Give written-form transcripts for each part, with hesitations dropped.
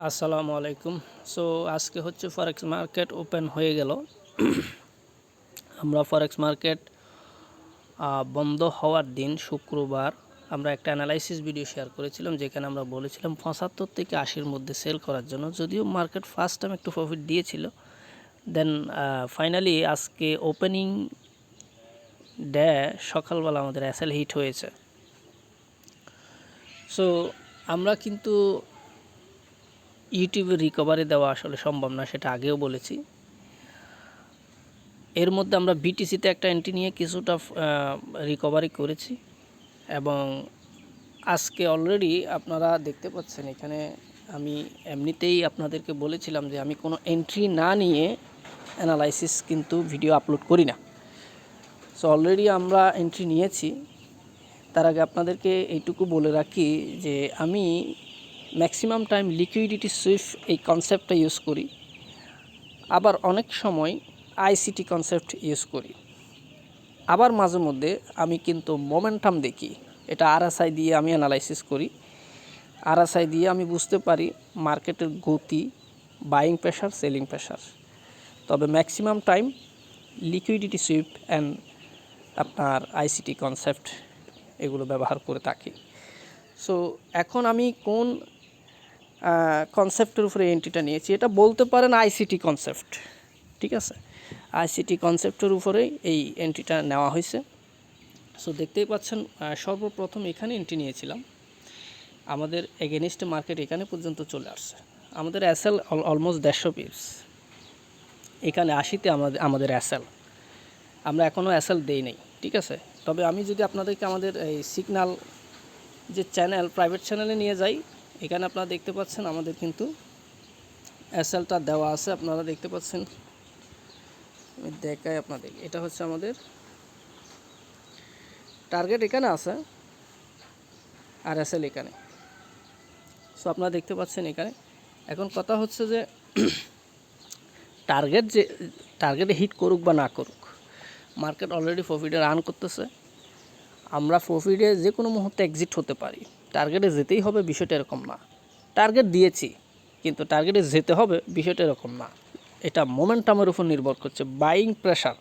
আসসালামু আলাইকুম। সো আজকে হচ্ছে ফরেক্স মার্কেট ওপেন হয়ে গেল। আমরা ফরেক্স মার্কেট বন্ধ হওয়ার দিন শুক্রবার আমরা একটা অ্যানালাইসিস ভিডিও শেয়ার করেছিলাম, যেখানে আমরা বলেছিলাম 75 থেকে 80-র মধ্যে সেল করার জন্য। যদিও মার্কেট ফার্স্ট টাইম একটু প্রফিট দিয়েছিল, দেন ফাইনালি আজকে ওপেনিং ডে সকালবেলা আমাদের এসএল হিট হয়েছে। সো আমরা কিন্তু ইউটিউবে রিকভারি দেওয়া আসলে সম্ভব না, সেটা আগেও বলেছি। এর মধ্যে আমরা বিটিসিতে একটা এন্ট্রি নিয়ে কিছুটা রিকভারি করেছি, এবং আজকে অলরেডি আপনারা দেখতে পাচ্ছেন এখানে আমি এমনিতেই আপনাদেরকে বলেছিলাম যে আমি কোনো এন্ট্রি না নিয়ে অ্যানালাইসিস কিন্তু ভিডিও আপলোড করি না। সো অলরেডি আমরা এন্ট্রি নিয়েছি। তার আগে আপনাদেরকে এইটুকু বলে রাখি যে আমি ম্যাক্সিমাম টাইম লিকুইডিটি সুইফট এই কনসেপ্টটা ইউজ করি, আবার অনেক সময় আইসিটি কনসেপ্ট ইউজ করি, আবার মাঝে মধ্যে আমি কিন্তু মোমেন্টাম দেখি। এটা আরএসআই দিয়ে আমি অ্যানালাইসিস করি। আরএসআই দিয়ে আমি বুঝতে পারি মার্কেটের গতি, বাইং প্রেশার, সেলিং প্রেশার। তবে maximum time liquidity sweep and আপনার আইসিটি কনসেপ্ট এগুলো ব্যবহার করে থাকি। সো এখন আমি কোন কনসেপ্টের উপরে এন্ট্রিটা নিয়েছি এটা বলতে পারেন আইসিটি কনসেপ্ট, ঠিক আছে। আইসিটি কনসেপ্টের উপরেই এই এন্ট্রিটা নেওয়া হয়েছে। সো দেখতেই পাচ্ছেন সর্বপ্রথম এখানে এন্ট্রি নিয়েছিলাম, আমাদের এগেনিস্ট মার্কেট এখানে পর্যন্ত চলে আসছে। আমাদের এসএল অলমোস্ট 150 পিপস, এখানে 80-তে আমাদের এসএল, আমরা এখনও এসএল দেই নাই, ঠিক আছে। তবে আমি যদি আপনাদেরকে আমাদের এই সিগন্যাল যে চ্যানেল, প্রাইভেট চ্যানেলে নিয়ে যাই, এখানে আপনারা দেখতে পাচ্ছেন আমাদের কিন্তু এসএলটা দেওয়া আছে। আপনারা দেখতে পাচ্ছেন, আমি দেখাই আপনাদের, এটা হচ্ছে আমাদের টার্গেট এখানে আছে আর এসএল এখানে। সো আপনারা দেখতে পাচ্ছেন এখানে। এখন কথা হচ্ছে যে টার্গেটে হিট করুক বা না করুক, মার্কেট অলরেডি প্রফিটে রান করতেছে। আমরা প্রফিটে যে কোনো মুহূর্তে এক্সিট হতে পারি, টার্গেটে যেতেই হবে বিষয়টা এরকম না। টার্গেট দিয়েছি কিন্তু টার্গেটে যেতে হবে বিষয়টা এরকম না। এটা মোমেন্টামের উপর নির্ভর করছে, বাইং প্রেশার,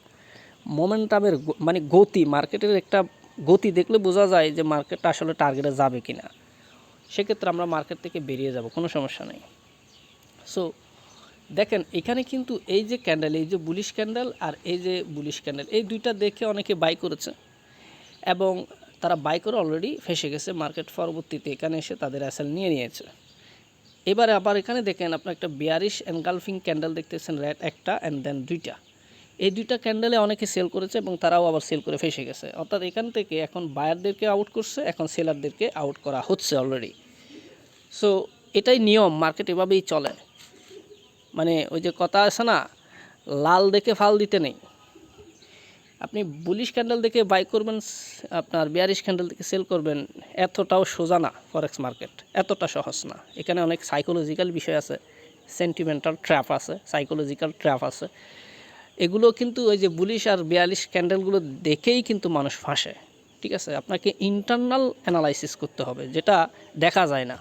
মোমেন্টামের মানে গতি, মার্কেটের একটা গতি দেখলে বোঝা যায় যে মার্কেটটা আসলে টার্গেটে যাবে কি না। সেক্ষেত্রে আমরা মার্কেট থেকে বেরিয়ে যাব, কোনো সমস্যা নেই। সো দেখেন এখানে কিন্তু এই যে ক্যান্ডেল, এই যে বুলিশ ক্যান্ডেল আর এই যে বুলিশ ক্যান্ডেল, এই দুইটা দেখে অনেকে বাই করেছে এবং তারা বাই করে অলরেডি ফেসে গেছে। মার্কেট পরবর্তীতে এখানে এসে তাদের অ্যাসেল নিয়ে নিয়েছে। এবারে আবার এখানে দেখেন আপনার একটা বিয়ারিশ এনগালফিং ক্যান্ডেল দেখতেছেন, রেড একটা অ্যান্ড দেন দুইটা। এই দুইটা ক্যান্ডেলে অনেকে সেল করেছে এবং তারাও আবার সেল করে ফেসে গেছে। অর্থাৎ এখান থেকে এখন বায়ারদেরকে আউট করছে, এখন সেলারদেরকে আউট করা হচ্ছে অলরেডি। সো এটাই নিয়ম, মার্কেট এভাবেই চলে। মানে ওই যে কথা আছে না, লাল দেখে ফাল দিতে নেই। আপনি বুলিশ ক্যান্ডেল দেখে বাই করবেন, আপনার বিয়ারিশ ক্যান্ডেল দেখে সেল করবেন, এতটাও সোজা না ফরেক্স মার্কেট, এতটা সহজ না। এখানে অনেক সাইকোলজিক্যাল বিষয় আছে, সেন্টিমেন্টাল ট্র্যাপ আছে, সাইকোলজিক্যাল ট্র্যাপ আছে। এগুলো কিন্তু ওই যে বুলিশ আর বিয়ারিশ ক্যান্ডেলগুলো দেখেই কিন্তু মানুষ ফাঁসে, ঠিক আছে। আপনাকে ইন্টারনাল অ্যানালাইসিস করতে হবে, যেটা দেখা যায় না।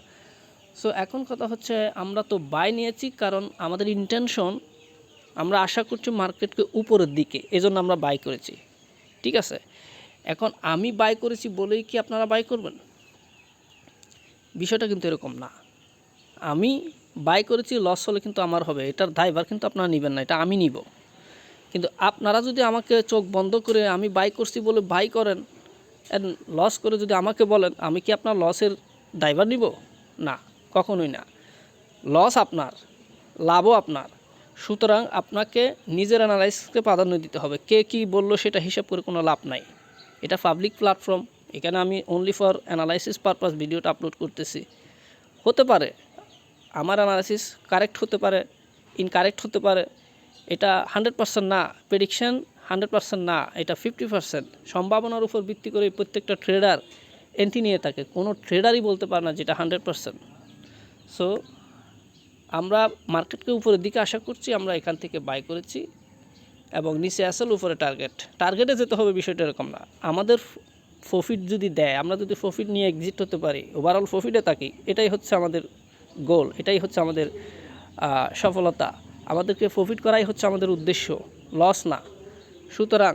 সো এখন কথা হচ্ছে, আমরা তো বাই নিয়েছি কারণ আমাদের ইন্টেনশন, আমরা আশা করছি মার্কেটকে উপরের দিকে, এজন্য আমরা বাই করেছি, ঠিক আছে। এখন আমি বাই করেছি বলেই কি আপনারা বাই করবেন? বিষয়টা কিন্তু এরকম না। আমি বাই করেছি, লস হলে কিন্তু আমার হবে, এটার দায়ভার কিন্তু আপনারা নেবেন না, এটা আমি নিব। কিন্তু আপনারা যদি আমাকে চোখ বন্ধ করে আমি বাই করছি বলে বাই করেন, অ্যান্ড লস করে যদি আমাকে বলেন, আমি কি আপনার লসের দায়ভার নিব? না, কখনোই না। লস আপনার, লাভও আপনার। সুতরাং আপনাকে নিজের অ্যানালাইসিসকে প্রাধান্য দিতে হবে। কে কী বললো সেটা হিসাব করে কোনো লাভ নাই। এটা পাবলিক প্ল্যাটফর্ম, এখানে আমি অনলি ফর অ্যানালাইসিস পারপাস ভিডিওটা আপলোড করতেছি। হতে পারে আমার অ্যানালাইসিস কারেক্ট হতে পারে, ইনকারেক্ট হতে পারে, এটা 100% না। প্রেডিকশন 100% না, এটা 50%। সম্ভাবনার উপর ভিত্তি করে প্রত্যেকটা ট্রেডার এন্ট্রি নিয়ে থাকে, কোনো ট্রেডারই বলতে পারে না যেটা 100%। সো আমরা মার্কেটকে উপরের দিকে আশা করছি, আমরা এখান থেকে বাই করেছি এবং নিচে আসল, উপরে টার্গেটে যেতে হবে, বিষয়টা এরকম না। আমাদের প্রফিট যদি দেয়, আমরা যদি প্রফিট নিয়ে এক্সিট হতে পারি, ওভারঅল প্রফিটে থাকি, এটাই হচ্ছে আমাদের গোল, এটাই হচ্ছে আমাদের সফলতা। আমাদেরকে প্রফিট করাই হচ্ছে আমাদের উদ্দেশ্য, লস না। সুতরাং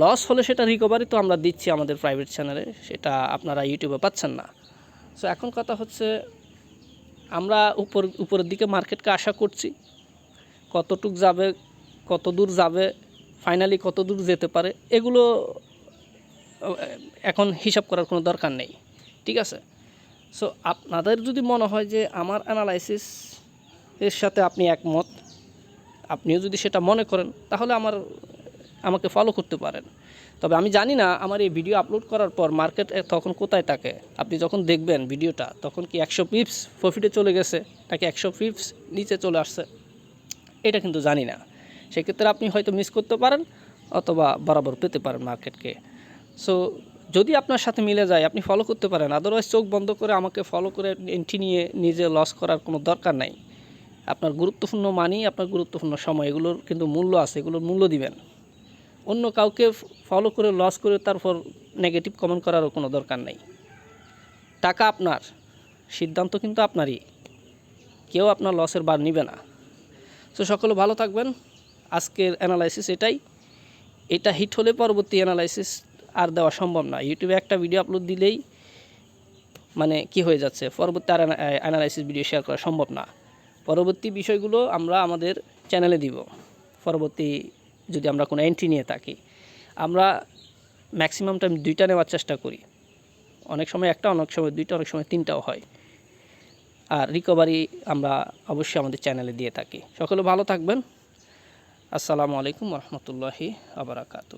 লস হলে সেটা রিকভারি তো আমরা দিচ্ছি আমাদের প্রাইভেট চ্যানেলে, সেটা আপনারা ইউটিউবে পাচ্ছেন না। সো এখন কথা হচ্ছে আমরা উপরের দিকে মার্কেটকে আশা করছি, কতটুক যাবে, কত দূর যাবে, ফাইনালি কত দূর যেতে পারে, এগুলো এখন হিসাব করার কোনো দরকার নেই, ঠিক আছে। সো আপনাদের যদি মনে হয় যে আমার অ্যানালাইসিস এর সাথে আপনি একমত, আপনিও যদি সেটা মনে করেন, তাহলে আমাকে ফলো করতে পারেন। তবে আমি জানি না আমার এই ভিডিও আপলোড করার পর মার্কেট তখন কোথায় থাকে। আপনি যখন দেখবেন ভিডিওটা, তখন কি 100 পিপস প্রফিটে চলে গেছে নাকি 100 পিপস নিচে চলে আসছে, এটা কিন্তু জানি না। সেক্ষেত্রে আপনি হয়তো মিস করতে পারেন অথবা বরাবর পেতে পারেন মার্কেটকে। সো যদি আপনার সাথে মিলে যায় আপনি ফলো করতে পারেন, আদারওয়াইজ চোখ বন্ধ করে আমাকে ফলো করে এন্ট্রি নিয়ে নিজে লস করার কোনো দরকার নাই। আপনার গুরুত্বপূর্ণ মানি, আপনার গুরুত্বপূর্ণ সময়, এগুলোর কিন্তু মূল্য আছে, এগুলোর মূল্য দিবেন। অন্য কাউকে ফলো করে লস করে তারপর নেগেটিভ কমেন্ট করারও কোনো দরকার নেই। টাকা আপনার, সিদ্ধান্ত কিন্তু আপনারই, কেউ আপনার লসের বার নিবে না। তো সকলে ভালো থাকবেন। আজকের অ্যানালাইসিস এটা হিট হলে পরবর্তী অ্যানালাইসিস আর দেওয়া সম্ভব না। ইউটিউবে একটা ভিডিও আপলোড দিলেই মানে কি হয়ে যাচ্ছে, পরবর্তী আর অ্যানালাইসিস ভিডিও শেয়ার করা সম্ভব না। পরবর্তী বিষয়গুলো আমরা আমাদের চ্যানেলে দিব। পরবর্তী যদি আমরা কোনো এন্ট্রি নিয়ে থাকি, আমরা ম্যাক্সিমাম টাইম 2টা নেওয়ার চেষ্টা করি, অনেক সময় একটা, অনেক সময় 2টা, অনেক সময় 3টাও হয়। আর রিকভারি আমরা অবশ্যই আমাদের চ্যানেলে দিয়ে থাকি। সকলে ভালো থাকবেন। আসসালামু আলাইকুম রহমতুল্লাহি আবরাকাতু।